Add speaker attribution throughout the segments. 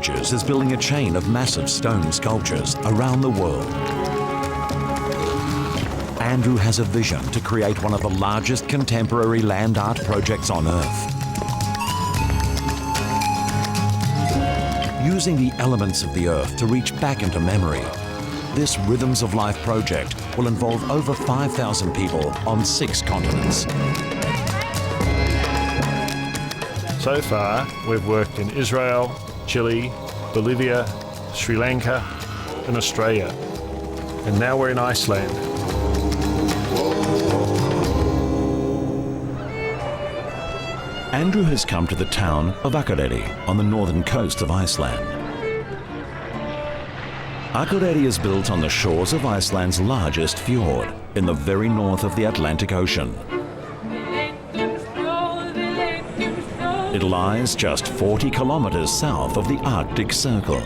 Speaker 1: Images is building a chain of massive stone sculptures around the world. Andrew has a vision to create one of the largest contemporary land art projects on Earth. Using the elements of the Earth to reach back into memory, this Rhythms of Life project will involve over 5,000 people on 6 continents.
Speaker 2: So far, we've worked in Israel, Chile, Bolivia, Sri Lanka, and Australia. And now we're in Iceland.
Speaker 1: Andrew has come to the town of Akureyri on the northern coast of Iceland. Akureyri is built on the shores of Iceland's largest fjord in the very north of the Atlantic Ocean. It lies just 40 kilometers south of the Arctic Circle.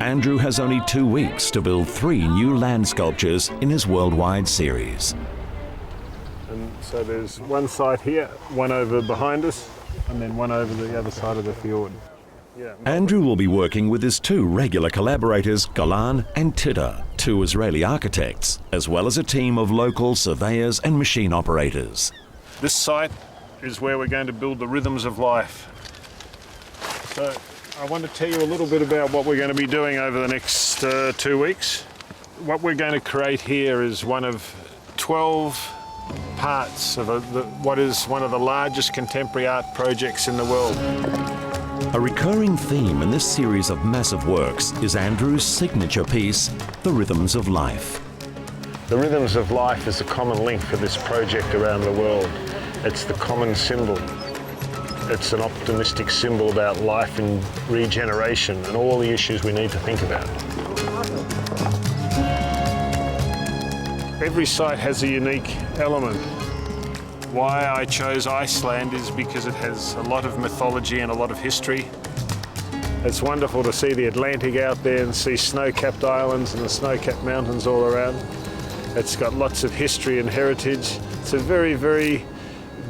Speaker 1: Andrew has only 2 weeks to build 3 new land sculptures in his worldwide series.
Speaker 2: And so there's one site here, one over behind us, and then one over the other side of the fjord. Yeah.
Speaker 1: Andrew will be working with his 2 regular collaborators, Golan and Tidda, 2 Israeli architects, as well as a team of local surveyors and machine operators.
Speaker 2: This site is where we're going to build the Rhythms of Life. So I want to tell you a little bit about what we're going to be doing over the next 2 weeks. What we're going to create here is one of 12 parts of what is one of the largest contemporary art projects in the world.
Speaker 1: A recurring theme in this series of massive works is Andrew's signature piece, The Rhythms of Life.
Speaker 2: The Rhythms of Life is a common link for this project around the world. It's the common symbol. It's an optimistic symbol about life and regeneration and all the issues we need to think about. Every site has a unique element. Why I chose Iceland is because it has a lot of mythology and a lot of history. It's wonderful to see the Atlantic out there and see snow-capped islands and the snow-capped mountains all around. It's got lots of history and heritage. It's a very, very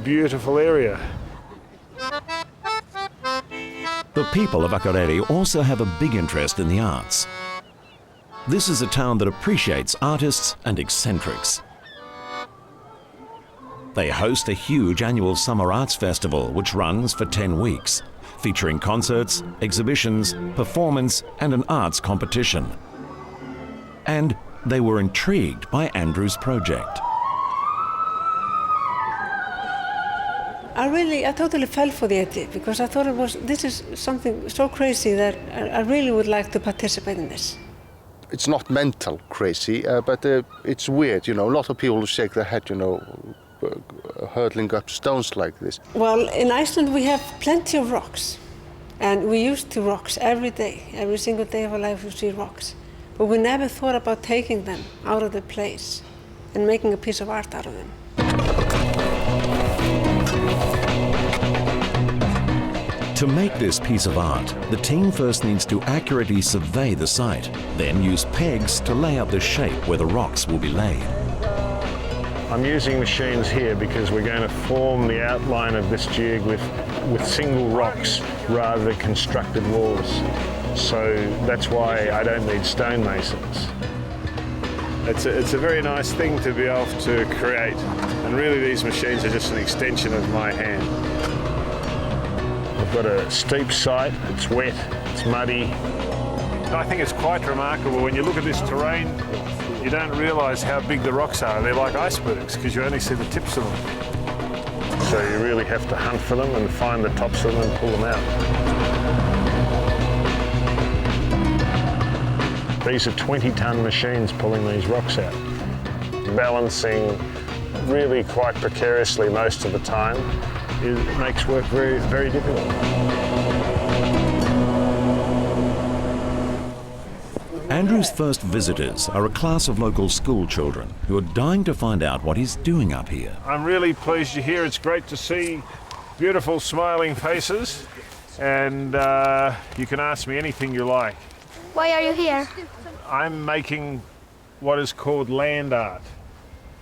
Speaker 2: beautiful area.
Speaker 1: The people of Akureyri also have a big interest in the arts. This is a town that appreciates artists and eccentrics. They host a huge annual summer arts festival which runs for 10 weeks, featuring concerts, exhibitions, performance and an arts competition. And they were intrigued by Andrew's project.
Speaker 3: I totally fell for the idea because I thought this is something so crazy that I really would like to participate in this.
Speaker 4: It's not mental crazy, but it's weird, you know. A lot of people shake their head, you know, hurtling up stones like this.
Speaker 3: Well, in Iceland we have plenty of rocks, and we use the rocks every day. Every single day of our life we see rocks. But we never thought about taking them out of their place and making a piece of art out of them.
Speaker 1: To make this piece of art, the team first needs to accurately survey the site, then use pegs to lay out the shape where the rocks will be laid.
Speaker 2: I'm using machines here because we're going to form the outline of this geoglyph with single rocks rather than constructed walls. So that's why I don't need stonemasons. It's a very nice thing to be able to create, and really these machines are just an extension of my hand. We've got a steep site, it's wet, it's muddy. I think it's quite remarkable when you look at this terrain, you don't realise how big the rocks are. They're like icebergs because you only see the tips of them. So you really have to hunt for them and find the tops of them and pull them out. These are 20-ton machines pulling these rocks out, balancing really quite precariously most of the time. It makes work very, very difficult.
Speaker 1: Andrew's first visitors are a class of local school children who are dying to find out what he's doing up here.
Speaker 2: I'm really pleased you're here. It's great to see beautiful smiling faces, and you can ask me anything you like.
Speaker 5: Why are you here?
Speaker 2: I'm making what is called land art.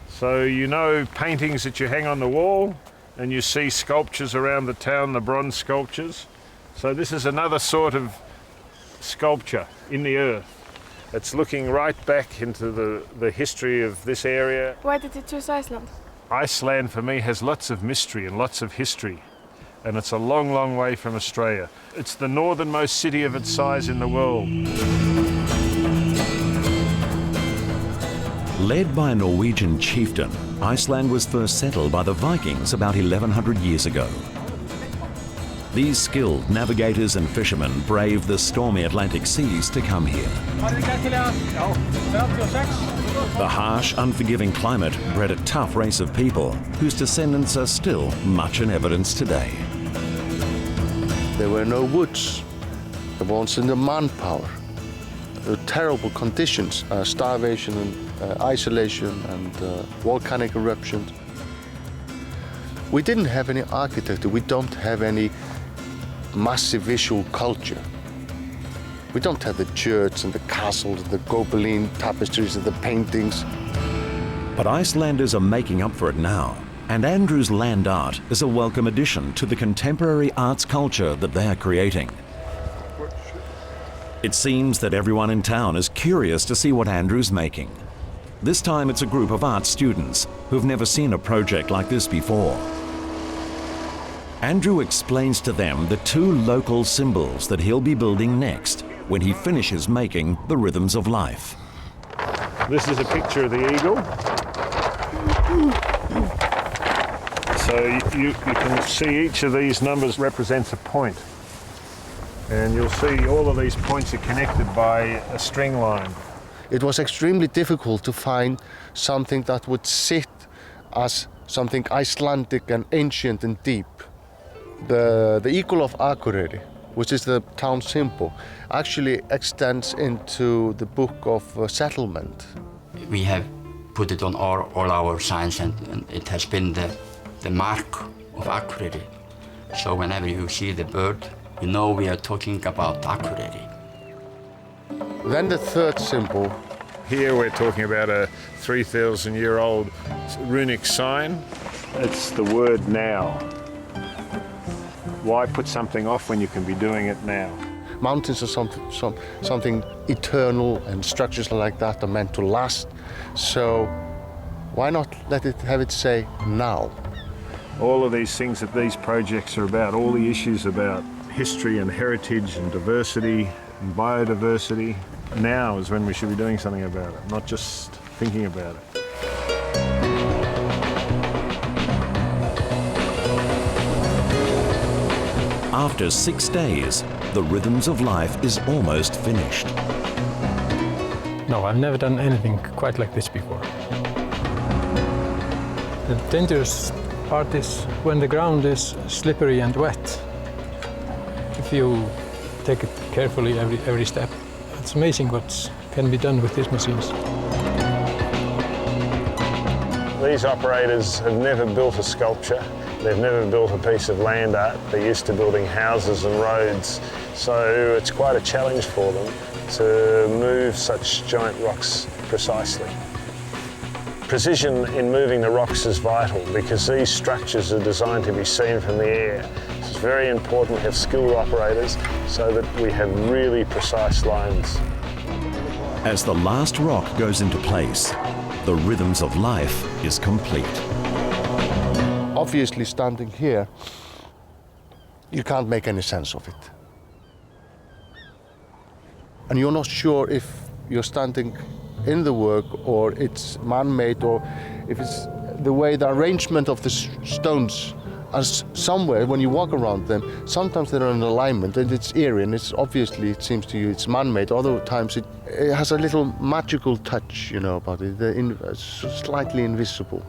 Speaker 2: So you know paintings that you hang on the wall, and you see sculptures around the town, the bronze sculptures. So this is another sort of sculpture in the earth. It's looking right back into the history of this area.
Speaker 5: Why did you choose Iceland?
Speaker 2: Iceland for me has lots of mystery and lots of history, and it's a long, long way from Australia. It's the northernmost city of its size in the world.
Speaker 1: Led by a Norwegian chieftain, Iceland was first settled by the Vikings about 1100 years ago. These skilled navigators and fishermen braved the stormy Atlantic seas to come here. The harsh, unforgiving climate bred a tough race of people whose descendants are still much in evidence today.
Speaker 4: There were no woods. There wasn't the manpower. There were terrible conditions, starvation and isolation and volcanic eruptions. We didn't have any architecture. We don't have any massive visual culture. We don't have the church and the castles, the Gobelin tapestries and the paintings.
Speaker 1: But Icelanders are making up for it now, and Andrew's land art is a welcome addition to the contemporary arts culture that they are creating. It seems that everyone in town is curious to see what Andrew's making. This time it's a group of art students who've never seen a project like this before. Andrew explains to them the two local symbols that he'll be building next when he finishes making the rhythms of life.
Speaker 2: This is a picture of the eagle. So you can see each of these numbers represents a point. And you'll see all of these points are connected by a string line.
Speaker 4: It was extremely difficult to find something that would sit as something Icelandic and ancient and deep. The eagle of Akureyri, which is the town symbol, actually extends into the book of settlement.
Speaker 6: We have put it on all our signs, and it has been the mark of Akureyri. So whenever you see the bird, you know we are talking about Akureyri.
Speaker 4: Then the third symbol.
Speaker 2: Here we're talking about a 3,000-year-old runic sign. It's the word now. Why put something off when you can be doing it now?
Speaker 4: Mountains are something eternal, and structures like that are meant to last. So why not have it say now?
Speaker 2: All of these things that these projects are about, all the issues about history and heritage and diversity and biodiversity, now is when we should be doing something about it, not just thinking about it.
Speaker 1: After 6 days, the Rhythms of Life is almost finished.
Speaker 7: No, I've never done anything quite like this before. The dangerous part is when the ground is slippery and wet. If you take it carefully every step, it's amazing what can be done with these machines.
Speaker 2: These operators have never built a sculpture. They've never built a piece of land art. They're used to building houses and roads. So it's quite a challenge for them to move such giant rocks precisely. Precision in moving the rocks is vital because these structures are designed to be seen from the air. It's very important to have skilled operators so that we have really precise lines.
Speaker 1: As the last rock goes into place, the Rhythms of Life is complete.
Speaker 4: Obviously, standing here, you can't make any sense of it. And you're not sure if you're standing in the work or it's man-made, or if it's the way the arrangement of the stones are somewhere when you walk around them. Sometimes they're in alignment and it's eerie, and it's obviously, it seems to you, it's man-made. Other times it has a little magical touch, you know, about it. It's slightly invisible.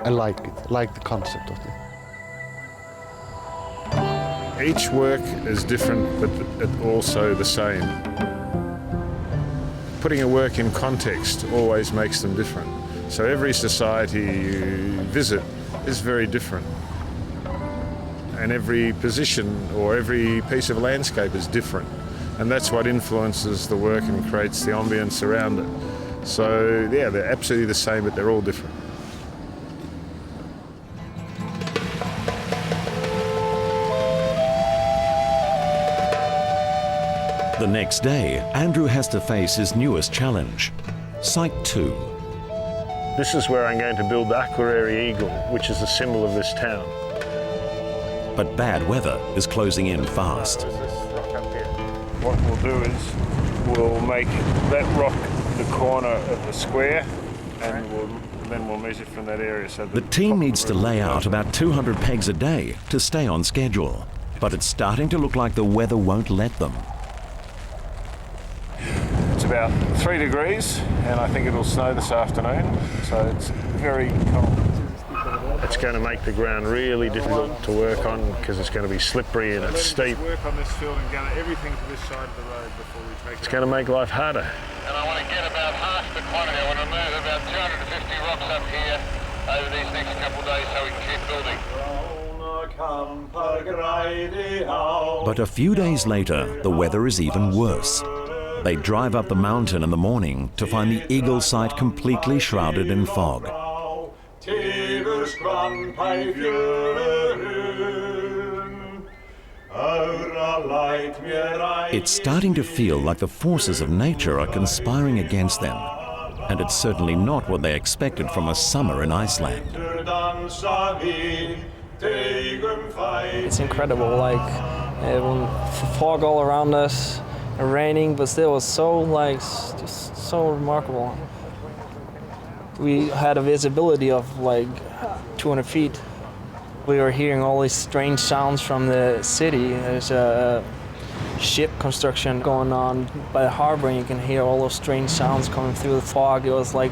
Speaker 4: I like it, like the concept of it.
Speaker 2: Each work is different, but also the same. Putting a work in context always makes them different. So every society you visit is very different. And every position or every piece of landscape is different. And that's what influences the work and creates the ambience around it. So yeah, they're absolutely the same, but they're all different.
Speaker 1: The next day, Andrew has to face his newest challenge, Site 2.
Speaker 2: This is where I'm going to build the Akureyri eagle, which is the symbol of this town.
Speaker 1: But bad weather is closing in fast.
Speaker 2: There's this rock up here. What we'll do is we'll make that rock the corner of the square, and then we'll measure from that area. So
Speaker 1: The team needs to lay out about 200 pegs a day to stay on schedule, but it's starting to look like the weather won't let them.
Speaker 2: It's about 3 degrees, and I think it'll snow this afternoon, so it's very cold. It's going to make the ground really difficult to work on because it's going to be slippery and it's steep. Work on this field and gather everything to this side of the road before we take it. It's going to make life harder.
Speaker 5: And I want to get about half the quantity. I want to move about 250 rocks up here over these next couple of days so we can keep building.
Speaker 1: But a few days later, the weather is even worse. They drive up the mountain in the morning to find the eagle site completely shrouded in fog. It's starting to feel like the forces of nature are conspiring against them, and it's certainly not what they expected from a summer in Iceland.
Speaker 8: It's incredible, like fog all around us, raining, but still it was so just so remarkable. We had a visibility of like 200 feet. We were hearing all these strange sounds from the city. There's a ship construction going on by the harbor, and you can hear all those strange sounds coming through the fog. It was like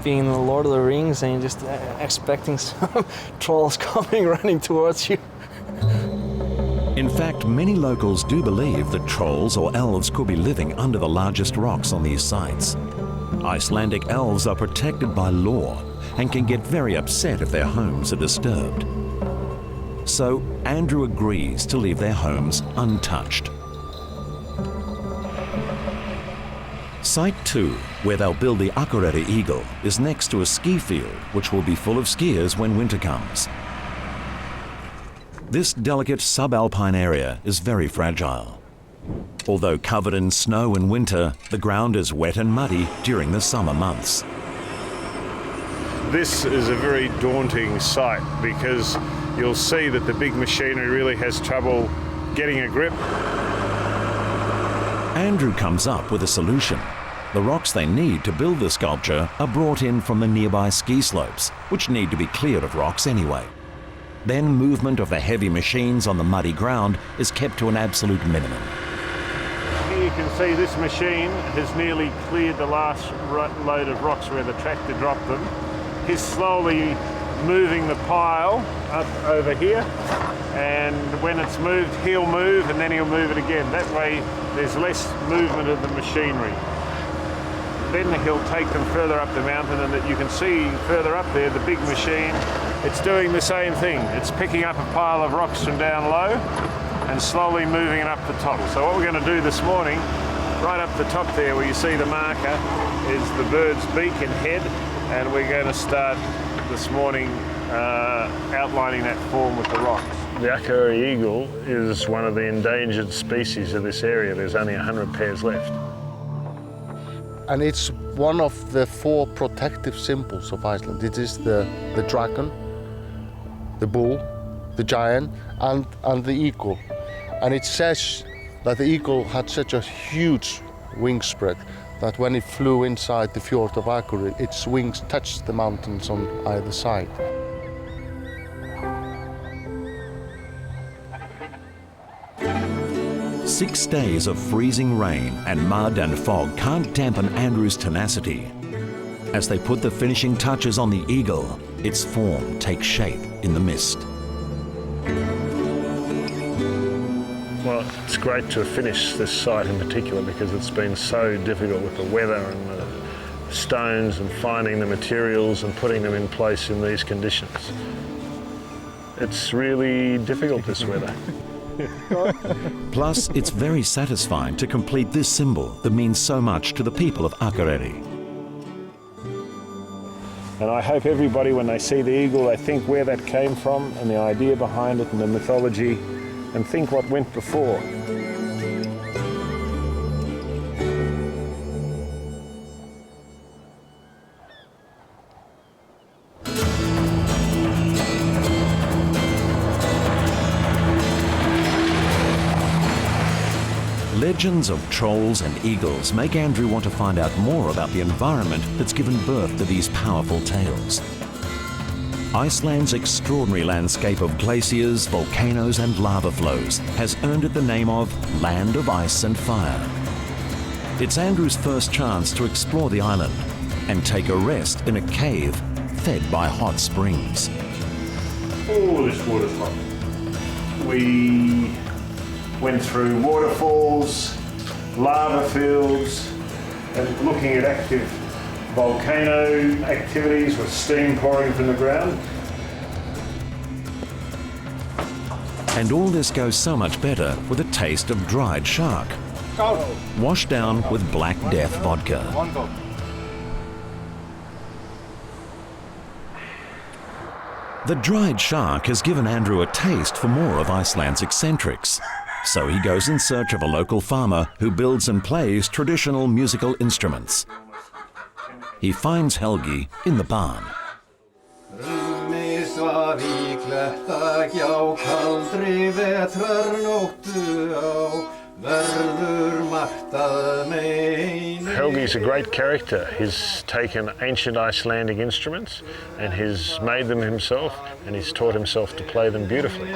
Speaker 8: being in the Lord of the Rings and just expecting some trolls coming running towards you.
Speaker 1: In fact, many locals do believe that trolls or elves could be living under the largest rocks on these sites. Icelandic elves are protected by law and can get very upset if their homes are disturbed. So Andrew agrees to leave their homes untouched. Site 2, where they'll build the Akureyri Eagle, is next to a ski field which will be full of skiers when winter comes. This delicate subalpine area is very fragile. Although covered in snow in winter, the ground is wet and muddy during the summer months.
Speaker 2: This is a very daunting site because you'll see that the big machinery really has trouble getting a grip.
Speaker 1: Andrew comes up with a solution. The rocks they need to build the sculpture are brought in from the nearby ski slopes, which need to be cleared of rocks anyway. Then movement of the heavy machines on the muddy ground is kept to an absolute minimum.
Speaker 2: Here you can see this machine has nearly cleared the last load of rocks where the tractor dropped them. He's slowly moving the pile up over here, and when it's moved, he'll move and then he'll move it again. That way there's less movement of the machinery. Then he'll take them further up the mountain, and that you can see further up there, the big machine, it's doing the same thing. It's picking up a pile of rocks from down low and slowly moving it up the top. So what we're going to do this morning, right up the top there where you see the marker, is the bird's beak and head, and we're going to start this morning outlining that form with the rocks. The Akureyri eagle is one of the endangered species of this area. There's only 100 pairs left.
Speaker 4: And it's one of the 4 protective symbols of Iceland. It is the dragon, the bull, the giant, and the eagle. And it says that the eagle had such a huge wingspread that when it flew inside the fjord of Akureyri, its wings touched the mountains on either side.
Speaker 1: Six days of freezing rain and mud and fog can't dampen Andrew's tenacity. As they put the finishing touches on the eagle, its form takes shape in the mist.
Speaker 2: Well, it's great to have finished this site in particular because it's been so difficult with the weather and the stones and finding the materials and putting them in place in these conditions. It's really difficult, this weather.
Speaker 1: Plus, it's very satisfying to complete this symbol that means so much to the people of Akureyri.
Speaker 2: And I hope everybody, when they see the eagle, they think where that came from and the idea behind it and the mythology, and think what went before.
Speaker 1: Legends of trolls and eagles make Andrew want to find out more about the environment that's given birth to these powerful tales. Iceland's extraordinary landscape of glaciers, volcanoes and lava flows has earned it the name of Land of Ice and Fire. It's Andrew's first chance to explore the island and take a rest in a cave fed by hot springs.
Speaker 2: Oh, this water's hot. We went through waterfalls, lava fields, and looking at active volcano activities with steam pouring from the ground.
Speaker 1: And all this goes so much better with a taste of dried shark, washed down with Black Death vodka. The dried shark has given Andrew a taste for more of Iceland's eccentrics. So he goes in search of a local farmer who builds and plays traditional musical instruments. He finds Helgi in the barn.
Speaker 2: Helgi's a great character. He's taken ancient Icelandic instruments and he's made them himself, and he's taught himself to play them beautifully.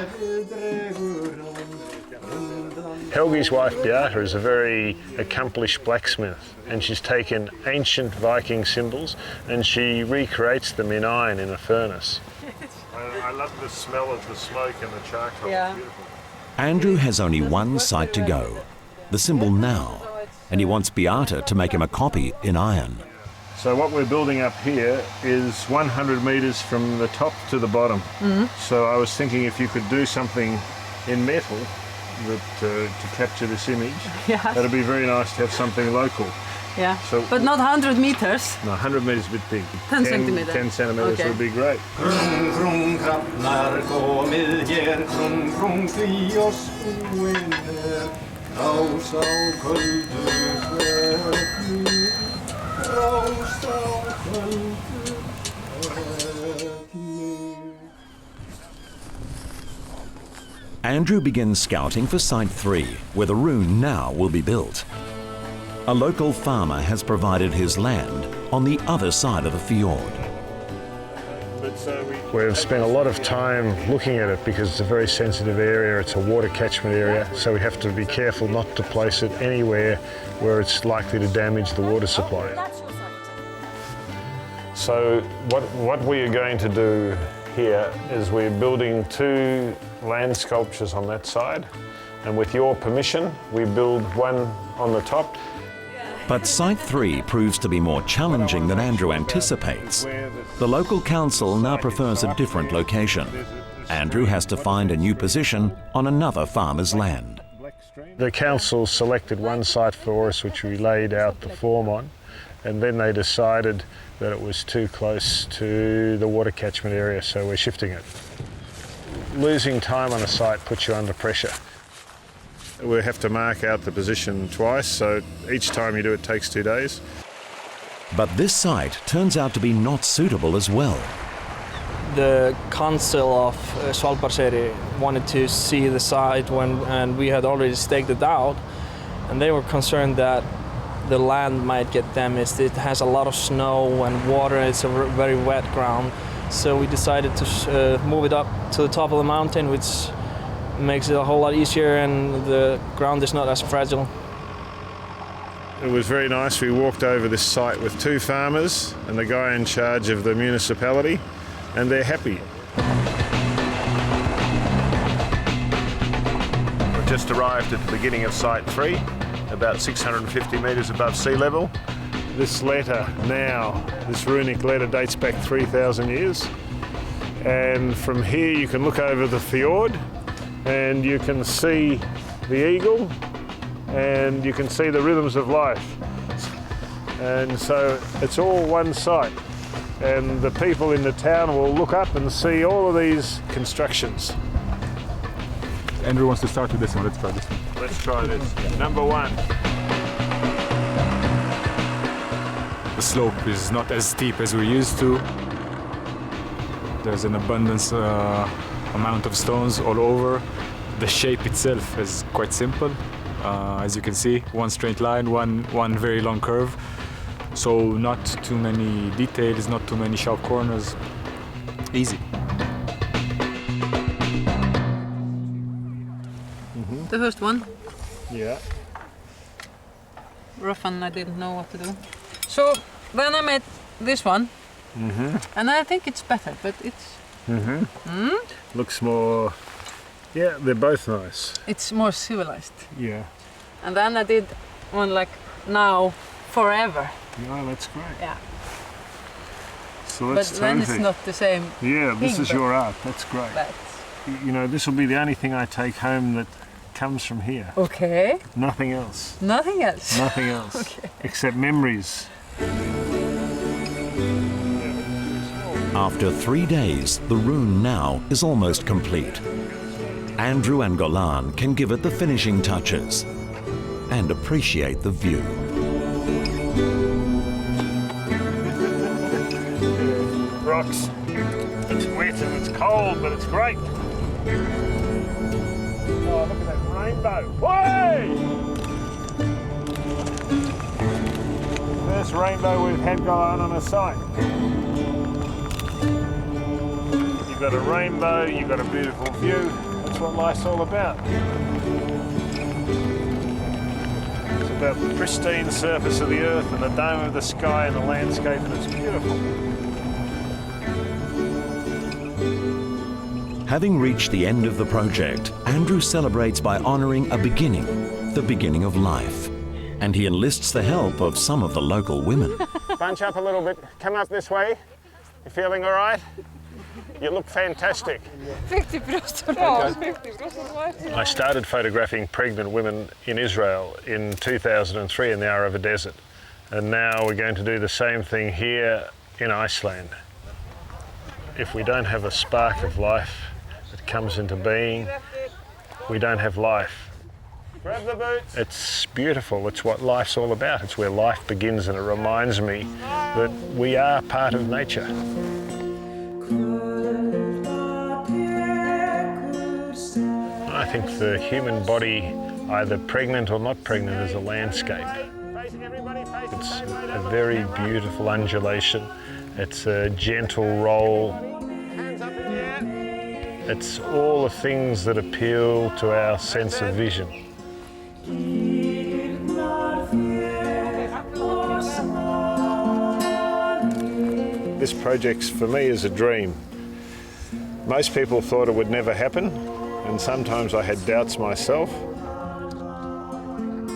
Speaker 2: Helgi's wife Beata is a very accomplished blacksmith, and she's taken ancient Viking symbols and she recreates them in iron in a furnace. I love the smell of the smoke and the charcoal. Yeah. It's beautiful.
Speaker 1: Andrew has only one site to go, the symbol now, and he wants Beata to make him a copy in iron.
Speaker 2: So what we're building up here is 100 metres from the top to the bottom. Mm-hmm. So I was thinking if you could do something in metal to capture this image,
Speaker 9: yes.
Speaker 2: That'd be very nice to have something local.
Speaker 9: Yeah,
Speaker 2: so,
Speaker 9: but not 100 meters.
Speaker 2: No, 100 metres is a bit big.
Speaker 9: 10 centimetres.
Speaker 2: 10 centimetres
Speaker 9: okay.
Speaker 2: would be great.
Speaker 1: Andrew begins scouting for Site 3, where the Rune now will be built. A local farmer has provided his land on the other side of the fjord.
Speaker 2: We've spent a lot of time looking at it because it's a very sensitive area, it's a water catchment area, so we have to be careful not to place it anywhere where it's likely to damage the water supply. So what we are going to do here is we're building 2 land sculptures on that side, and with your permission we build one on the top.
Speaker 1: But Site 3 proves to be more challenging than Andrew anticipates. The local council now prefers a different location. Andrew has to find a new position on another farmer's land.
Speaker 2: The council selected one site for us which we laid out the form on, and then they decided that it was too close to the water catchment area, so we're shifting it. Losing time on a site puts you under pressure. We have to mark out the position twice, so each time you do it takes 2 days.
Speaker 1: But this site turns out to be not suitable as well.
Speaker 8: The council of Svalbardseyri wanted to see the site and we had already staked it out, and they were concerned that the land might get damaged. It has a lot of snow and water, it's a very wet ground. So we decided to move it up to the top of the mountain, which makes it a whole lot easier and the ground is not as fragile.
Speaker 2: It was very nice. We walked over this site with 2 farmers and the guy in charge of the municipality, and they're happy. We've just arrived at the beginning of Site 3, about 650 metres above sea level. This letter now, this runic letter, dates back 3,000 years. And from here you can look over the fjord and you can see the eagle and you can see the rhythms of life. And so it's all one site. and the people in the town will look up and see all of these constructions.
Speaker 10: Andrew wants to start with this one. Let's try this one.
Speaker 2: Let's try this. Number one.
Speaker 10: The slope is not as steep as we're used to. There's an abundance amount of stones all over. The shape itself is quite simple. As you can see, one straight line, one very long curve. So not too many details, not too many sharp corners. Easy.
Speaker 9: The first one,
Speaker 2: Yeah.
Speaker 9: rough and I didn't know what to do. So then I made this one, and I think it's better, but it's
Speaker 2: Looks more, yeah, they're both nice.
Speaker 9: it's more civilized.
Speaker 2: Yeah.
Speaker 9: And then I did one like now, forever.
Speaker 2: No, that's great.
Speaker 9: Yeah.
Speaker 2: So
Speaker 9: But
Speaker 2: let's
Speaker 9: then it's
Speaker 2: take.
Speaker 9: not the same.
Speaker 2: Yeah, this
Speaker 9: thing,
Speaker 2: is
Speaker 9: but-
Speaker 2: your art. That's great.
Speaker 9: But
Speaker 2: You know, this will be the only thing I take home that comes from here.
Speaker 9: okay,
Speaker 2: Nothing else.
Speaker 9: nothing else.
Speaker 2: Nothing else.
Speaker 9: Okay.
Speaker 2: Except memories.
Speaker 1: After 3 days, the rune now is almost complete. Andrew and Golan can give it the finishing touches and appreciate the view.
Speaker 2: Rocks. It's wet and it's cold, but it's great. Oh, look at that rainbow. Way! First rainbow we've had going on a site. You've got a rainbow, you've got a beautiful view. That's what life's all about. It's about the pristine surface of the earth and the dome of the sky and the landscape, and it's beautiful.
Speaker 1: Having reached the end of the project, Andrew celebrates by honouring a beginning, the beginning of life. And he enlists the help of some of the local women.
Speaker 2: Bunch up a little bit. Come up this way. You feeling all right? You look fantastic. I started photographing pregnant women in Israel in 2003 in the Arava Desert. And now we're going to do the same thing here in Iceland. If we don't have a spark of life that comes into being, we don't have life. Grab the boots. It's beautiful. It's what life's all about. It's where life begins, and it reminds me that we are part of nature. I think the human body, either pregnant or not pregnant, is a landscape. It's a very beautiful undulation. It's a gentle roll. It's all the things that appeal to our sense of vision. This project for me is a dream. Most people thought it would never happen, and sometimes I had doubts myself.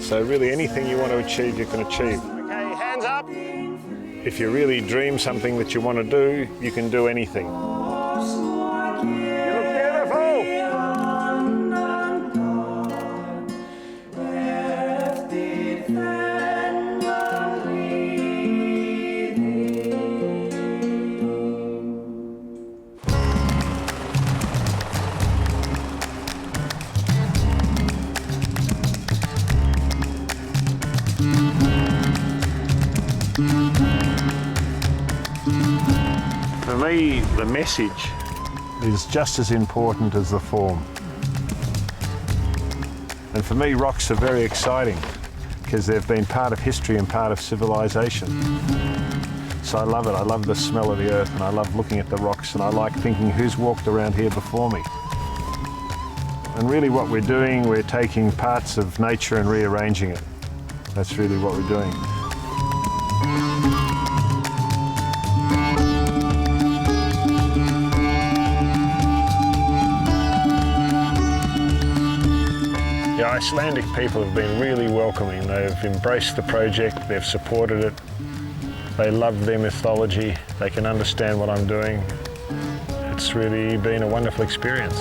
Speaker 2: So really anything you want to achieve, you can achieve. Okay, hands up. If you really dream something that you want to do, you can do anything. For me, the message is just as important as the form. And for me, rocks are very exciting because they've been part of history and part of civilization. So I love it. I love the smell of the earth, and I love looking at the rocks, and I like thinking who's walked around here before me. And really what we're doing, we're taking parts of nature and rearranging it. That's really what we're doing. The Icelandic people have been really welcoming. They've embraced the project, they've supported it, they love their mythology, they can understand what I'm doing. It's really been a wonderful experience.